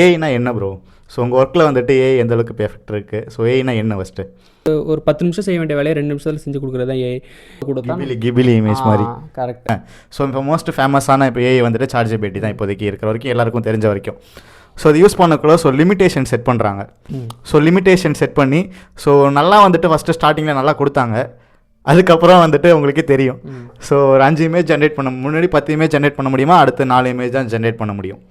ஏஐனா என்ன bro? So உங்கள் ஒர்க்கில் வந்துட்டு ஏஐ எந்த அளவுக்கு இப்போ எஃபெக்ட் இருக்குது? ஸோ ஏஐனா என்ன ஃபஸ்ட்டு? ஒரு 10 நிமிஷம் செய்ய வேண்டிய வேலையை 2 நிமிஷத்தில் செஞ்சு கொடுக்குறது தான் ஏஐ கொடுத்தா. கிபிலி இமேஜ் மாதிரி. கரெக்ட். ஸோ இப்போ மோஸ்ட் ஃபேமஸான இப்போ ஏஐ வந்துட்டு ChatGPT தான் இப்போதைக்கு இருக்கிற வரைக்கும் எல்லாருக்கும் தெரிஞ்ச வரைக்கும். ஸோ அது யூஸ் பண்ணக்குள்ள ஸோ லிமிட்டேஷன் செட் பண்ணுறாங்க. ஸோ லிமிட்டேஷன் செட் பண்ணி ஸோ நல்லா வந்துட்டு ஃபஸ்ட்டு ஸ்டார்டிங்கில் நல்லா கொடுத்தாங்க. அதுக்கப்புறம் வந்துட்டு உங்களுக்கே தெரியும். ஸோ ஒரு 5 இமேஜ் ஜென்ரேட் பண்ண முன்னாடி 10 இமேஜ் ஜென்ரேட் பண்ண முடியுமா, அடுத்து 4 இமேஜ் தான் ஜென்ரேட் பண்ண முடியும்.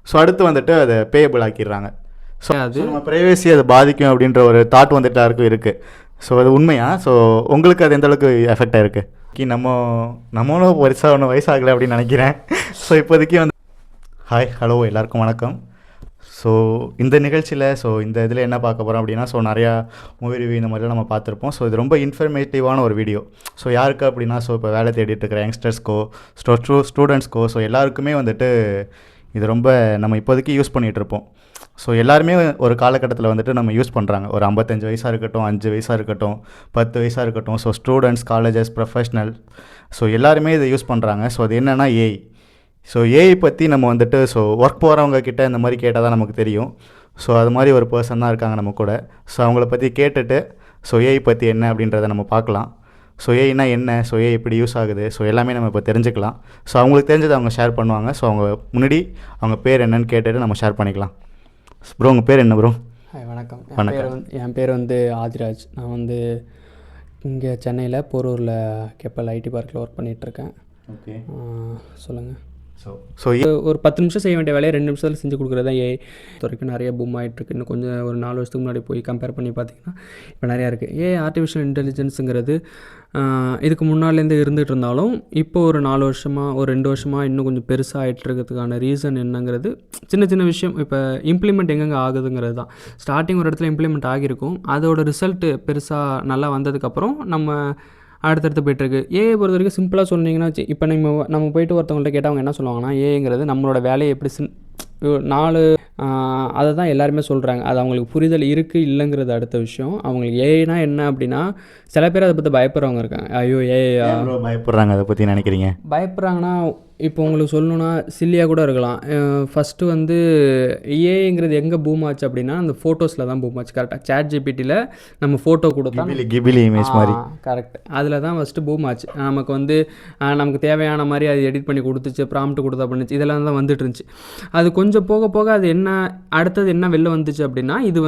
ஸோ அடுத்து வந்துட்டு அதை பேயபிள் ஆக்கிடுறாங்க. ஸோ அது நம்ம ப்ரைவேசி அதை பாதிக்கும் அப்படின்ற ஒரு தாட் வந்துட்டு எல்லாருக்கும் இருக்குது. ஸோ அது உண்மையா? ஸோ உங்களுக்கு அது எந்த அளவுக்கு எஃபெக்ட் ஆகிருக்கு? நம்மளும் பெருசாக ஒன்றும் வயசாகலை அப்படின்னு நினைக்கிறேன். ஸோ இப்போதைக்கு வந்து ஹாய் ஹலோ எல்லாருக்கும் வணக்கம். ஸோ இந்த நிகழ்ச்சியில் இந்த இதில் என்ன பார்க்க போகிறோம் அப்படின்னா நிறையா மூவி ரிவ்யூ இந்த மாதிரிலாம் நம்ம பார்த்துருப்போம். ஸோ இது ரொம்ப இன்ஃபர்மேட்டிவான ஒரு வீடியோ. ஸோ யாருக்கு அப்படின்னா இப்போ வேலை தேடிட்டு இருக்கிற யங்ஸ்டர்ஸ்க்கோ ஸ்டூடெண்ட்ஸ்க்கோ எல்லாருக்குமே வந்துட்டு இது ரொம்ப நம்ம இப்போதைக்கு யூஸ் பண்ணிகிட்ருப்போம். ஸோ எல்லாருமே ஒரு காலகட்டத்தில் வந்துட்டு நம்ம யூஸ் பண்ணுறாங்க. ஒரு 55 வயசாக இருக்கட்டும், 5 வயசாக இருக்கட்டும், 10 வயசாக இருக்கட்டும். ஸோ ஸ்டூடெண்ட்ஸ், காலேஜஸ், ப்ரொஃபஷ்னல் எல்லாருமே இதை யூஸ் பண்ணுறாங்க. ஸோ அது என்னென்னா ஏஐ. ஸோ ஏஐ பற்றி நம்ம வந்துட்டு ஒர்க் போகிறவங்க கிட்ட இந்த மாதிரி கேட்டால் தான் நமக்கு தெரியும். ஸோ அது மாதிரி ஒரு பர்சன் தான் இருக்காங்க நம்ம கூட. ஸோ அவங்கள பற்றி கேட்டுட்டு ஏஐ பற்றி என்ன அப்படின்றத நம்ம பார்க்கலாம். ஸோ ஏஐனா என்ன, ஏஐ எப்படி யூஸ் ஆகுது, எல்லாமே நம்ம இப்போ தெரிஞ்சுக்கலாம். ஸோ அவங்களுக்கு தெரிஞ்சதை அவங்க ஷேர் பண்ணுவாங்க. ஸோ அவங்க முன்னாடி அவங்க பேர் என்னன்னு கேட்டுட்டு நம்ம ஷேர் பண்ணிக்கலாம். ப்ரோ உங்கள் பேர் என்ன ப்ரோ? வணக்கம். வணக்கம். என் பேர் ஆதிராஜ். நான் இங்கே சென்னையில் போரூரில் கெப்பல் ஐடி பார்க்கில் ஒர்க் பண்ணிகிட்ருக்கேன். ஓகே, சொல்லுங்கள். ஒரு 10 நிமிஷம் செய்ய வேண்டிய வேலையை 2 நிமிஷத்தில் செஞ்சு கொடுக்குறது தான் ஏஐ. வரைக்கும் நிறைய பூம் ஆகிட்டுருக்கு. இன்னும் கொஞ்சம் ஒரு 4 வருஷத்துக்கு முன்னாடி போய் கம்பேர் பண்ணி பார்த்திங்கன்னா இப்போ நிறையா இருக்குது. ஏஐ ஆர்டிஃபிஷியல் இன்டெலிஜென்ஸுங்கிறது இதுக்கு முன்னாலேருந்து இருந்துகிட்டு இருந்தாலும் இப்போ ஒரு 4 வருஷமாக ஒரு 2 வருஷமாக இன்னும் கொஞ்சம் பெருசாக ஆகிட்டு இருக்கிறதுக்கான ரீசன் என்னங்கிறது சின்ன சின்ன விஷயம். இப்போ இம்ப்ளிமெண்ட் எங்கெங்கே ஆகுதுங்கிறது தான். ஸ்டார்டிங் ஒரு இடத்துல இம்ப்ளிமெண்ட் ஆகியிருக்கும். அதோட ரிசல்ட்டு பெருசாக நல்லா வந்ததுக்கப்புறம் நம்ம அடுத்தடுத்து போய்ட்டுருக்கு. ஏஐ பொறுத்த வரைக்கும் சிம்பிளாக சொன்னீங்கன்னா இப்போ நம்ம போய்ட்டு ஒருத்தவங்கள்ட்ட கேட்டால் அவங்க என்ன சொல்லுவாங்கன்னா, ஏஐங்கிறது நம்மளோட வேலையை எப்படி 4 அதை தான் எல்லாருமே சொல்கிறாங்க. அது அவங்களுக்கு புரிதல் இருக்குது இல்லைங்கிறது அடுத்த விஷயம். அவங்களுக்கு ஏஐனா என்ன அப்படின்னா சில பேர் அதை பற்றி பயப்படுறவங்க இருக்காங்க. ஐயோ ஏஐ பயப்படுறாங்க. அதை பற்றி நினைக்கிறீங்க? பயப்படுறாங்கன்னா இப்போ உங்களுக்கு சொல்லணுன்னா சில்லியாக கூட இருக்கலாம். ஃபஸ்ட்டு ஏஐங்கிறது எங்கே பூம் ஆச்சு அப்படின்னா அந்த ஃபோட்டோஸில் தான் பூம் ஆச்சு. கரெக்டாக ChatGPTயில் நம்ம ஃபோட்டோ கொடுத்தா கிபிலி இமேஜ் மாதிரி. கரெக்ட். அதில் தான் ஃபஸ்ட்டு பூம் ஆச்சு. நமக்கு தேவையான மாதிரி அது எடிட் பண்ணி கொடுத்துச்சு, ப்ராம்ப்ட் கொடுத்தா பண்ணுச்சு, இதெல்லாம் தான் வந்துட்டு இருந்துச்சு. அது கொஞ்சம் போக போக அது அடுத்தது என்ன வெளில வந்துச்சு அப்படின்னா இது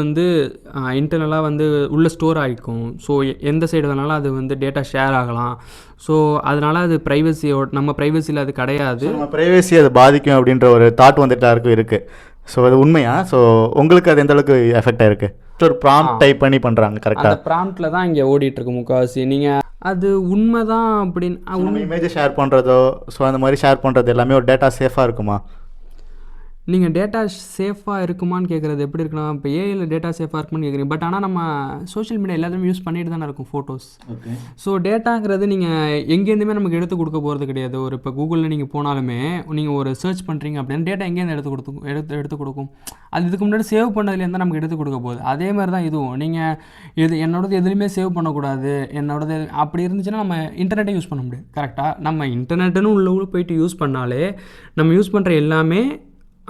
இன்டர்னலாக உள்ள ஸ்டோர் ஆகிக்கும். ஸோ எந்த சைடு வேணாலும் அது டேட்டா ஷேர் ஆகலாம். ஸோ அதனால் அது நம்ம ப்ரைவசியில் அது கிடையாது. நம்ம ப்ரைவசி அது பாதிக்கும் அப்படின்ற ஒரு தாட் வந்துட்டு யாருக்கும் இருக்குது. ஸோ அது உண்மையா? ஸோ உங்களுக்கு அது எந்த அளவுக்கு எஃபெக்ட் ஆகிருக்கு? ஒரு ப்ராம்ப்ட் டைப் பண்ணி பண்ணுறாங்க. கரெக்டாக அந்த ப்ராம்ப்டில் தான் இங்கே ஓடிட்டுருக்கு முக்கால்வாசி. நீங்கள் அது உண்மை தான் அப்படின்னு இமேஜை ஷேர் பண்ணுறதோ அந்த மாதிரி ஷேர் பண்ணுறது எல்லாமே ஒரு டேட்டா சேஃபாக இருக்குமா? நீங்கள் டேட்டா சேஃபாக இருக்குமான்னு கேட்குறது எப்படி இருக்குன்னா, இப்போ ஏஐயில் டேட்டா சேஃபாக இருக்குமான்னு கேட்குறீங்க. பட் ஆனால் நம்ம சோஷியல் மீடியா எல்லாத்தையுமே யூஸ் பண்ணிட்டு தானே இருக்கும் ஃபோட்டோஸ். ஸோ டேட்டாங்கிறது நீங்கள் எங்கேருந்துமே நமக்கு எடுத்து கொடுக்க போகிறது கிடையாது. இப்போ கூகுளில் நீங்கள் போனாலுமே நீங்கள் ஒரு சர்ச் பண்ணுறீங்க அப்படின்னா டேட்டா எங்கேருந்து எடுத்து கொடுக்கும். அது இதுக்கு முன்னாடி சேவ் பண்ணதுலேருந்து நமக்கு எடுத்து கொடுக்க போகுது. அதே மாதிரி தான் இதுவும். நீங்கள் என்னோடது எதுலையுமே சேவ் பண்ணக்கூடாது, என்னோடது அப்படி இருந்துச்சுன்னா நம்ம இன்டர்நெட்டை யூஸ் பண்ண முடியாது. கரெக்டாக நம்ம இன்டர்நெட்டுன்னு உள்ள போயிட்டு யூஸ் பண்ணாலே நம்ம யூஸ் பண்ணுற எல்லாமே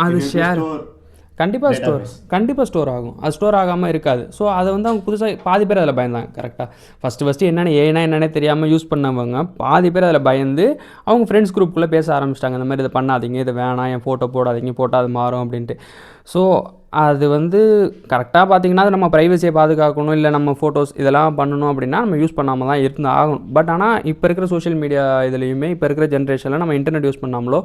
அது ஷேர் கண்டிப்பாக ஸ்டோர் ஆகும். அது ஸ்டோர் ஆகாமல் இருக்காது. ஸோ அதை அவங்க புதுசாக பாதி பேர் அதில் பயந்தாங்க. கரெக்டாக ஃபஸ்ட்டு என்னென்ன தெரியாமல் யூஸ் பண்ணவங்க பாதி பேர் அதில் பயந்து அவங்க ஃப்ரெண்ட்ஸ் குரூப்புக்குள்ளே பேச ஆரம்பிச்சிட்டாங்க. இந்த மாதிரி இதை பண்ணாதீங்க, இது வேணாம், என் ஃபோட்டோ போடாதீங்க, போட்டால் அது மாறும் அப்படின்ட்டு. ஸோ அது கரெக்டாக பார்த்திங்கன்னா அது நம்ம ப்ரைவசியை பாதுகாக்கணும், இல்லை நம்ம ஃபோட்டோஸ் இதெல்லாம் பண்ணணும் அப்படின்னா நம்ம யூஸ் பண்ணாமல் தான் இருந்து ஆகணும். பட் ஆனால் இப்போ இருக்கிற சோஷியல் மீடியா இதுலேயுமே இப்போ இருக்கிற ஜென்ரேஷனில் நம்ம இன்டர்நெட் யூஸ் பண்ணாமலோ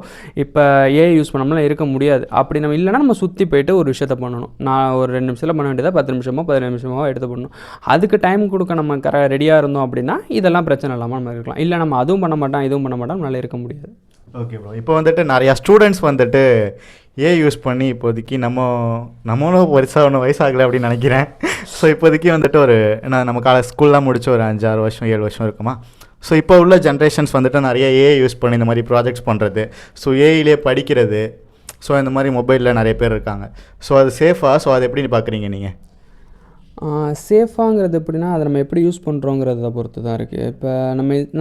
இப்போ ஏஐ யூஸ் பண்ணாமலாம் இருக்க முடியாது. அப்படி நம்ம இல்லைனா நம்ம சுற்றி போய்ட்டு ஒரு விஷயத்த பண்ணணும். நான் ஒரு 2 நிமிஷத்தில் பண்ண வேண்டியதாக 10 நிமிஷமோ 15 நிமிஷமோ எடுத்து பண்ணணும். அதுக்கு டைம் கொடுக்க நம்ம ரெடியாக இருந்தோம் அப்படின்னா இதெல்லாம் பிரச்சனை இல்லாமல் நம்ம இருக்கலாம். இல்லை நம்ம அதுவும் பண்ண மாட்டோம் இதுவும் பண்ண மாட்டோம் நல்லா இருக்க முடியாது. Okay bro. இப்போ நிறையா ஸ்டூடெண்ட்ஸ் ஏஐ யூஸ் பண்ணி இப்போதைக்கு நம்மளும் பெருசாக ஒன்றும் வயசாகலை அப்படின்னு நினைக்கிறேன். ஸோ இப்போதைக்கு ஒரு நம்ம ஸ்கூல்லாம் முடிச்சு ஒரு 5-6 வருஷம் 7 வருஷம் இருக்குமா. ஸோ இப்போ உள்ள ஜென்ரேஷன்ஸ் நிறைய ஏஐ யூஸ் பண்ணி இந்த மாதிரி ப்ராஜெக்ட்ஸ் பண்ணுறது, ஏஐலே படிக்கிறது, இந்த மாதிரி மொபைலில் நிறைய பேர் இருக்காங்க. ஸோ அது சேஃபாக? அதை எப்படி பார்க்குறீங்க நீங்கள்? சேஃபாங்கிறது எப்படின்னா அதை நம்ம எப்படி யூஸ் பண்ணுறோங்கிறத பொறுத்து தான் இருக்குது. இப்போ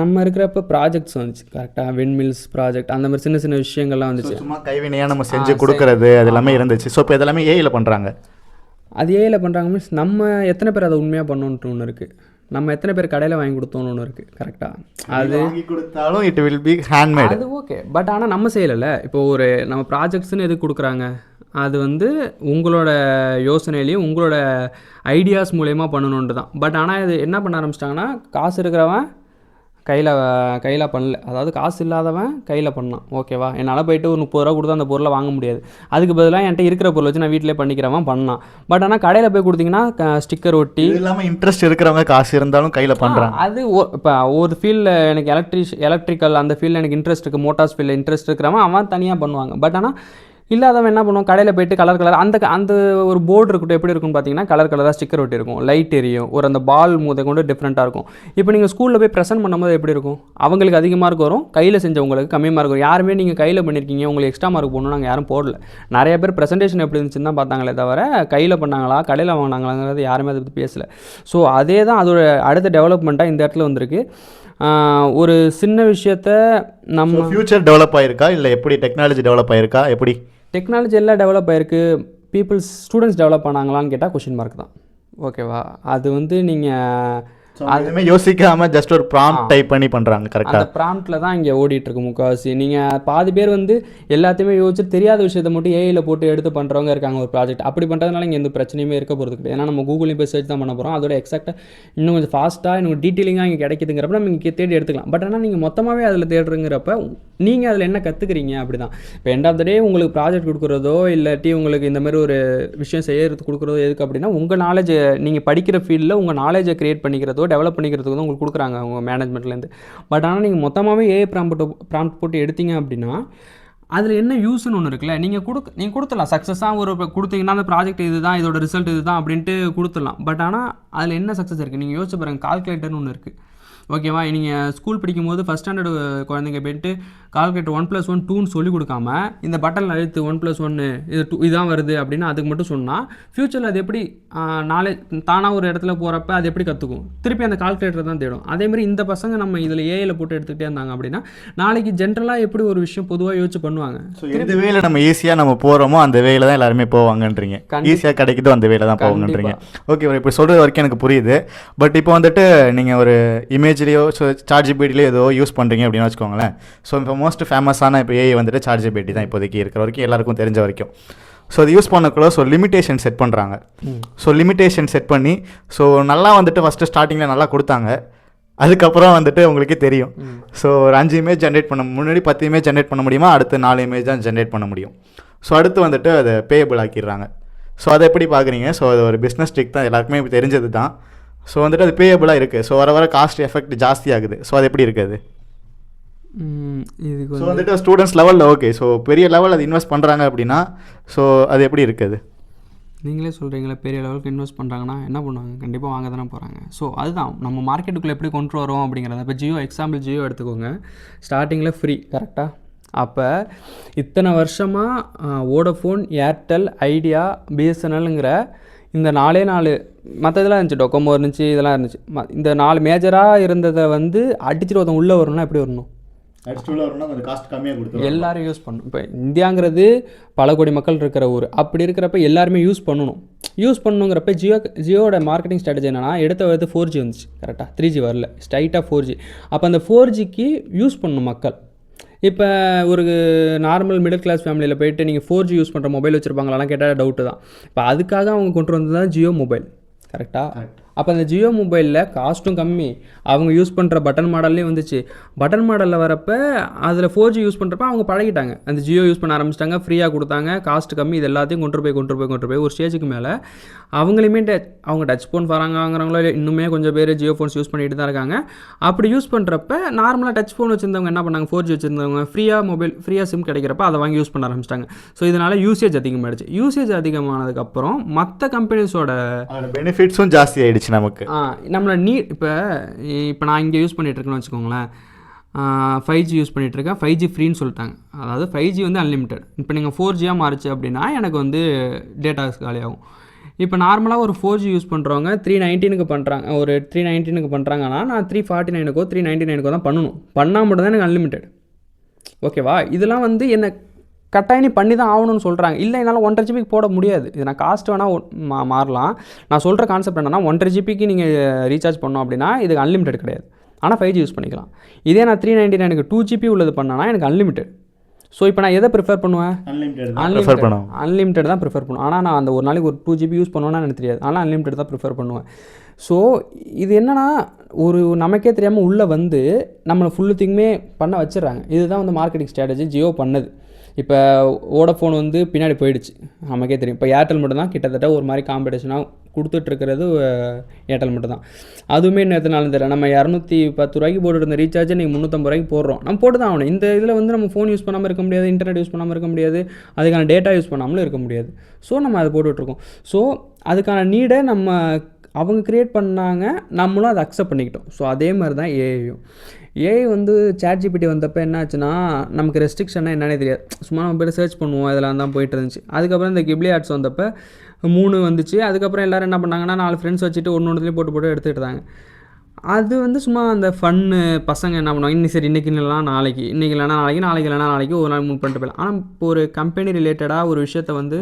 நம்ம இருக்கிறப்ப ப்ராஜெக்ட்ஸ் வந்துச்சு கரெக்டாக, விண்மில்ஸ் ப்ராஜெக்ட் அந்த மாதிரி சின்ன சின்ன விஷயங்கள்லாம் வந்துச்சு. சும்மா கைவினையாக நம்ம செஞ்சு கொடுக்குறது அது எல்லாமே இருந்துச்சு. ஸோ இப்போ இதெல்லாமே ஏஐயில் பண்ணுறாங்க. அது ஏஐயில் பண்ணுறாங்க மீன்ஸ் நம்ம எத்தனை பேர் அதை உண்மையாக பண்ணோன்ட்டு ஒன்று இருக்குது, நம்ம எத்தனை பேர் கடையில் வாங்கி கொடுத்தோன்னு ஒன்று இருக்குது கரெக்டாக. அது வாங்கி கொடுத்தாலும் இட் வில் பி ஹேண்ட்மேட். அது ஓகே, பட் ஆனால் நம்ம செய்யலைல்ல. இப்போ ஒரு நம்ம ப்ராஜெக்ட்ஸ்னு எதுக்கு கொடுக்குறாங்க, அது வந்து உங்களோட யோசனையிலையும் உங்களோட ஐடியாஸ் மூலயமா பண்ணணுன்ட்டு தான். பட் ஆனால் இது என்ன பண்ண ஆரம்பிச்சிட்டாங்கன்னா, காசு இருக்கிறவன் கையில் பண்ணல, அதாவது காசு இல்லாதவன் கையில் பண்ணான். ஓகேவா, என்னால் போய்ட்டு ஒரு 30 ரூபா கொடுத்து அந்த பொருளை வாங்க முடியாது, அதுக்கு பதிலாக என்கிட்ட இருக்கிற பொருளை வச்சு நான் வீட்டிலே பண்ணிக்கிறவன் பண்ணான். பட் ஆனால் கடையில் போய் கொடுத்தீங்கன்னா ஸ்டிக்கர் ஒட்டி இல்லாமல் இன்ட்ரெஸ்ட் இருக்கிறவங்க காசு இருந்தாலும் கையில் பண்ணுறாங்க. அது இப்போ ஒரு ஃபீல்டில் எனக்கு எலக்ட்ரிக்கல் அந்த ஃபீல்டில் எனக்கு இன்ட்ரெஸ்ட் இருக்குது, மோட்டார்ஸ் ஃபீல்டில் இன்ட்ரெஸ்ட் இருக்கிறவன் அவன் தனியாக பண்ணுவாங்க. பட் ஆனால் இல்லாதவன் என்ன பண்ணுவான், கடையில் போய்ட்டு கலர் அந்த ஒரு போர்டு இருக்கட்டும் எப்படி இருக்குன்னு பார்த்தீங்கன்னா கலராக ஸ்டிக்கர் ஒட்டி இருக்கும், லைட் எரியும், ஒரு அந்த பால் மூதை கொண்டு டிஃப்ரெண்ட்டாக இருக்கும். இப்போ நீங்கள் ஸ்கூலில் போய் ப்ரெசென்ட் பண்ணும்போது எப்படி இருக்கும், அவங்களுக்கு அதிக மார்க் வரும், கையில் செஞ்சவங்களுக்கு கம்மி மார்க் வரும். யாருமே நீங்கள் கையில் பண்ணியிருக்கீங்க உங்களுக்கு எக்ஸ்ட்ரா மார்க் போடணும் நாங்கள் யாரும் போடல. நிறைய பேர் ப்ரெசன்டேஷன் எப்படி இருந்துச்சுன்னு தான் பார்த்தாங்களே தவிர கையில் பண்ணாங்களா கடையில் வாங்கினாங்களாங்கிறது யாருமே அதை பற்றி பேசலை. ஸோ அதே தான் அதோட அடுத்த டெவலப்மெண்ட்டாக இந்த இடத்துல வந்திருக்கு. ஒரு சின்ன விஷயத்த நம்ம ஃப்யூச்சர் டெவலப் ஆகிருக்கா இல்லை எப்படி, டெக்னாலஜி டெவலப் ஆகிருக்கா எப்படி? டெக்னாலஜி எல்லாம் டெவலப் ஆகிருக்கு, ஸ்டூடெண்ட்ஸ் டெவலப் பண்ணாங்களான்னு கேட்டால் கொஷின் மார்க் தான். ஓகேவா, அது வந்து நீங்கள் அதுவுமே யோசிக்காமல் ஜஸ்ட் ஒரு ப்ராம்ப்ட் டைப் பண்ணி பண்ணுறாங்க கரெக்டாக. அந்த ப்ராம்ப்டில் தான் இங்கே ஓடிட்டுருக்கு முக்கால்வாசி. நீங்கள் பாதி பேர் வந்து எல்லாத்தையுமே யோசிச்சு தெரியாத விஷயத்தை மட்டும் ஏஐயில் போட்டு எடுத்து பண்ணுறவங்க இருக்காங்க ஒரு ப்ராஜெக்ட். அப்படி பண்ணுறதுனால இங்கே எந்த பிரச்சனையுமே இருக்க போகிறது கிடையாது. ஏன்னா நம்ம கூகுளையும் போய் சர்ச் தான் பண்ண போகிறோம், அதோட எக்ஸாக்டாக இன்னும் கொஞ்சம் ஃபாஸ்ட்டாக இன்னும் டீட்டெயிலிங்காக இங்கே கிடைக்குதுங்கிறப்ப நம்ம இங்கே தேடி எடுத்துக்கலாம். பட் ஆனால் நீங்கள் மொத்தமாகவே அதில் தேடுறங்கிறப்ப நீங்கள் அதில் என்ன கற்றுக்குறீங்க அப்படி தான். இப்போ எண்ட் ஆஃப் த டே உங்களுக்கு ப்ராஜெக்ட் கொடுக்குறதோ இல்லாட்டி உங்களுக்கு இந்த மாதிரி ஒரு விஷயம் செய்யறது கொடுக்குறதோ எதுக்கு அப்படின்னா உங்கள் நாலேஜ் நீங்கள் படிக்கிற ஃபீல்டில் உங்கள் நாலேஜை க்ரியேட் பண்ணிக்கிறதோ டெவலப் பண்ணிக்கிறதுக்கு தான் உங்களுக்கு கொடுக்குறாங்க உங்கள் மேனேஜ்மெண்ட்லேருந்து. பட் ஆனால் நீங்கள் மொத்தமாகவே ஏஐ ப்ராம்ப்ட் போட்டு எடுத்தீங்க அப்படின்னா அதில் என்ன யூஸ்ன்னு ஒன்று இருக்குல்ல, நீங்கள் கொடுத்துடலாம். சக்ஸஸாக ஒரு கொடுத்தீங்கன்னா அந்த ப்ராஜெக்ட் இது தான், இதோட ரிசல்ட் இது தான் அப்படின்ட்டு கொடுத்துடலாம். பட் ஆனால் அதில் என்ன சக்ஸஸ் இருக்குது நீங்கள் யோசிச்சு பாருங்கள். கால்குலேட்டர்னு ஒன்று இருக்குது. ஓகேவா, நீங்கள் ஸ்கூல் படிக்கும்போது ஃபஸ்ட் ஸ்டாண்டர்டு குழந்தைங்க போய்ட்டு கால்குலேட்டர் 1+1 2ன்னு சொல்லிக் கொடுக்காம இந்த பட்டன் அழுத்து 1+1 இது 2 இதான் வருது அப்படின்னு அதுக்கு மட்டும் சொன்னால் ஃப்யூச்சரில் அது எப்படி நாலேஜ் தானாக ஒரு இடத்துல போகிறப்ப அது எப்படி கற்றுக்கும், திருப்பி அந்த கால்குலேட்டர் தான் தேடும். அதேமாதிரி இந்த பசங்க நம்ம இதில் ஏஐயில் போட்டு எடுத்துகிட்டே இருந்தாங்க அப்படின்னா நாளைக்கு ஜென்ரலாக எப்படி ஒரு விஷயம் பொதுவாக யோசிச்சு பண்ணுவாங்க. ஸோ எந்த வேலை நம்ம ஈஸியாக நம்ம போகிறோமோ அந்த வேலை தான் எல்லாருமே போவாங்கன்றீங்க, ஈஸியாக கிடைக்குதோ அந்த வேலை தான் போவாங்கன்றீங்க. ஓகே, இப்போ சொல்கிறது வரைக்கும் எனக்கு புரியுது. பட் இப்போ வந்துட்டு நீங்கள் ஒரு இமேஜ்லேயோ சார்ஜிபிடிலையோ ஏதோ யூஸ் பண்ணுறீங்க அப்படின்னு வச்சுக்கோங்களேன். ஸோ இப்போ மோஸ்ட் ஃபேமஸான இப்போ ஏஐ வந்துட்டு சார்ஜிபிடி தான் இப்போதைக்கு இருக்கிற வரைக்கும் எல்லாருக்கும் தெரிஞ்ச வரைக்கும். ஸோ அது யூஸ் பண்ணக்குள்ள ஸோ லிமிட்டேஷன் செட் பண்ணுறாங்க. ஸோ லிமிட்டேஷன் செட் பண்ணி ஸோ நல்லா வந்துட்டு ஃபஸ்ட்டு ஸ்டார்டிங்கில் நல்லா கொடுத்தாங்க, அதுக்கப்புறம் வந்துட்டு உங்களுக்கே தெரியும். ஸோ ஒரு 5 இமேஜ் ஜென்ரேட் பண்ண முன்னாடி 10 இமேஜ் ஜென்ரேட் பண்ண முடியுமா, அடுத்து 4 இமேஜ் தான் ஜென்ரேட் பண்ண முடியும். ஸோ அடுத்து வந்துட்டு அதை பேயபிள் ஆக்கிடுறாங்க. ஸோ அதை எப்படி பார்க்குறீங்க? ஸோ அது ஒரு பிஸ்னஸ் ட்ரிக் தான், எல்லாருக்குமே இப்போ தெரிஞ்சது தான். ஸோ வந்துட்டு அது பேயபிளாக இருக்குது. ஸோ வர காஸ்ட் எஃபெக்ட் ஜாஸ்தி ஆகுது. ஸோ அது எப்படி இருக்குது? இதுக்கு ஸோ வந்துட்டு ஸ்டூடெண்ட்ஸ் லெவலில் ஓகே, ஸோ பெரிய லெவல் அது இன்வெஸ்ட் பண்ணுறாங்க அப்படின்னா ஸோ அது எப்படி இருக்குது? நீங்களே சொல்கிறீங்களா, பெரிய லெவலுக்கு இன்வெஸ்ட் பண்ணுறாங்கன்னா என்ன பண்ணுவாங்க, கண்டிப்பாக வாங்க தானே போகிறாங்க. ஸோ அதுதான் நம்ம மார்க்கெட்டுக்குள்ளே எப்படி கொண்டு வரோம் அப்படிங்கிறத. இப்போ ஜியோ எடுத்துக்கோங்க, ஸ்டார்டிங்கில் ஃப்ரீ கரெக்டாக. அப்போ இத்தனை வருஷமாக வோடஃபோன், ஏர்டெல், ஐடியா, பிஎஸ்என்எல்ங்கிற இந்த 4 மற்ற இதெல்லாம் இருந்துச்சு, டொக்கோமோ இருந்துச்சு, இதெல்லாம் இருந்துச்சு. இந்த 4 மேஜராக இருந்ததை வந்து அடிச்சுட்டு ஒருத்தன் உள்ளே வரணும்னா எப்படி வரணும், எல்லாரும் யூஸ் பண்ணணும். இப்போ இந்தியாங்கிறது பல கோடி மக்கள் இருக்கிற ஊர், அப்படி இருக்கிறப்ப எல்லாருமே யூஸ் பண்ணணுங்கிறப்ப ஜியோட மார்க்கெட்டிங் ஸ்ட்ராட்டஜி என்னன்னா, எடுத்த 4G வந்துச்சு கரெக்டாக, 3G வரல, ஸ்ட்ரைட்டாக 4G. அப்போ அந்த 4Gக்கு யூஸ் பண்ணணும் மக்கள். இப்போ ஒரு நார்மல் மிடில் கிளாஸ் ஃபேமிலியில் போய்ட்டு நீங்கள் 4G யூஸ் பண்ணுற மொபைல் வச்சுருப்பாங்களாலாம் கேட்டால் டவுட்டு தான். இப்போ அதுக்காக அவங்க கொண்டு வந்தது தான் ஜியோ மொபைல் கரெக்டாக. அப்போ அந்த ஜியோ மொபைலில் காஸ்ட்டும் கம்மி, அவங்க யூஸ் பண்ணுற பட்டன் மாடல்லையும் வந்துச்சு. பட்டன் மாடலில் வரப்போ அதில் 4G யூஸ் பண்ணுறப்ப அவங்க பழகிட்டாங்க, அந்த ஜியோ யூஸ் பண்ண ஆரம்பிச்சிட்டாங்க, ஃப்ரீயாக கொடுத்தாங்க, காஸ்ட் கம்மி, இது எல்லாத்தையும் கொண்டு போய் ஒரு ஸ்டேஜுக்கு மேலே அவங்களையுமே அவங்க டச் ஃபோன் வாங்குறாங்களோ இல்லை இன்னுமே கொஞ்சம் பேர் ஜியோ ஃபோன்ஸ் யூஸ் பண்ணிட்டு தான் இருக்காங்க. அப்படி யூஸ் பண்ணுறப்ப நார்மலாக டச் ஃபோன் வச்சுருந்தவங்க என்ன பண்ணாங்க, 4G வச்சுருந்தவங்க ஃப்ரீயாக சிம் கிடைக்கிறப்ப அதை வாங்கி யூஸ் பண்ண ஆரம்பிச்சிட்டாங்க. ஸோ இதனால் யூசேஜ் அதிகமாகிடுச்சு. யூசேஜ் அதிகமானதுக்கப்புறம் மற்ற கம்பெனிஸோட பெனிஃபிட்ஸும் ஜாஸ்தி ஆகிடுச்சு நமக்கு. நம்மளை இப்போ நான் இங்கே யூஸ் பண்ணிகிட்ருக்கேன்னு வச்சுக்கோங்களேன், 5G யூஸ் பண்ணிகிட்ருக்கேன், 5G ஃப்ரீன்னு சொல்லிட்டாங்க. அதாவது 5G வந்து அன்லிமிட்டட். இப்போ நீங்கள் 4Gயாக மாறிச்சு அப்படின்னா எனக்கு வந்து டேட்டாஸ் காலியாகும். இப்போ நார்மலாக ஒரு 4G யூஸ் பண்ணுறவங்க 319க்கு பண்ணுறாங்க, ஒரு 319க்கு பண்ணுறாங்கன்னா நான் 349க்கோ 399க்கோ தான் பண்ணணும். பண்ணால் மட்டும் தான் எனக்கு அன்லிமிட்டெட். ஓகேவா? இதெல்லாம் வந்து என்ன கட்டாயம் நீ பண்ணி தான் ஆகணும்னு சொல்கிறாங்க. இல்லை என்னால் 1.5 ஜிபிக்கு போட முடியாது. இது நான் காஸ்ட் வேணால் மாறலாம். நான் சொல்கிற கான்செப்ட் என்னன்னா 1.5 ஜிபிக்கு நீங்கள் ரீசார்ஜ் பண்ணோம் அப்படின்னா இதுக்கு அன்லிமிட்டெட் கிடையாது. ஆனால் 5G யூஸ் பண்ணிக்கலாம். இதே நான் 399க்கு 2 GB உள்ளது பண்ணேன்னா எனக்கு அன்லிமிட்டெட். ஸோ இப்போ நான் எதை ப்ரிஃபர் பண்ணுவேன்? அன்லிமிட்டெட் தான் ப்ரிஃபர் பண்ணுவேன். ஆனால் நான் அந்த ஒரு நாளைக்கு ஒரு 2 GB யூஸ் பண்ணுவேன்னா எனக்கு தெரியாது. ஆனால் அன்லிமிட்டெட் தான் ப்ரிஃபர் பண்ணுவேன். ஸோ இது என்னென்னா ஒரு நமக்கே தெரியாமல் உள்ளே வந்து நம்மளை ஃபுல்லுத்திங்குமே பண்ண வச்சிடுறாங்க. இதுதான் வந்து மார்க்கெட்டிங் ஸ்ட்ராட்டஜி ஜியோ பண்ணது. இப்போ வோடஃபோன் வந்து பின்னாடி போயிடுச்சு, நமக்கே தெரியும். இப்போ ஏர்டெல் மட்டும் தான் கிட்டத்தட்ட ஒரு மாதிரி காம்படிஷனாக கொடுத்துட்ருக்கிறது. ஏர்டெல் மட்டும் தான். அதுவுமே நேற்றுனாலும் தெரியல, நம்ம 210 ரூபாய்க்கு போட்டுட்டு இருந்த ரீசார்ஜை நீங்கள் 350 ரூபாய்க்கு போடுறோம். நம்ம போட்டு தான் ஆகணும். இந்த இதில் வந்து நம்ம ஃபோன் யூஸ் பண்ணாமல் இருக்க முடியாது, இன்டர்நெட் யூஸ் பண்ணாமல் இருக்க முடியாது, அதுக்கான டேட்டா யூஸ் பண்ணாமலும் இருக்க முடியாது. ஸோ நம்ம அதை போட்டுட்ருக்கோம். ஸோ அதுக்கான நீடை அவங்க க்ரியேட் பண்ணாங்க, நம்மளும் அதை அக்செப்ட் பண்ணிக்கிட்டோம். ஸோ அதே மாதிரி தான் ஏஐயும். ஏஐ வந்து ChatGPT வந்தப்போ என்ன ஆச்சுன்னா நமக்கு ரெஸ்ட்ரிக்ஷன்னா என்னன்னே தெரியாது. சும்மா நம்ம போய்ட்டு சர்ச் பண்ணுவோம், இதெல்லாம் தான் போயிட்டு இருந்துச்சு. அதுக்கப்புறம் இந்த கிப்லி ஆட்ஸ் வந்தப்போ 3 வந்துச்சு. அதுக்கப்புறம் எல்லோரும் என்ன பண்ணாங்கன்னா 4 ஃப்ரெண்ட்ஸ் வச்சுட்டு ஒன்றுலேயும் போட்டு எடுத்துக்கிட்டாங்க. அது வந்து சும்மா அந்த ஃபன்னு பசங்க என்ன பண்ணுவாங்க, இன்னைக்கு சரி இன்றைக்கி இல்லைனா நாளைக்கு, இன்றைக்கி இல்லைனா நாளைக்கு, நாளைக்கு இல்லைனா நாளைக்கு ஒரு நாள் மூவ் பண்ணிட்டு போயிடலாம். ஆனால் இப்போ ஒரு கம்பெனி ரிலேட்டடாக ஒரு விஷயத்தை வந்து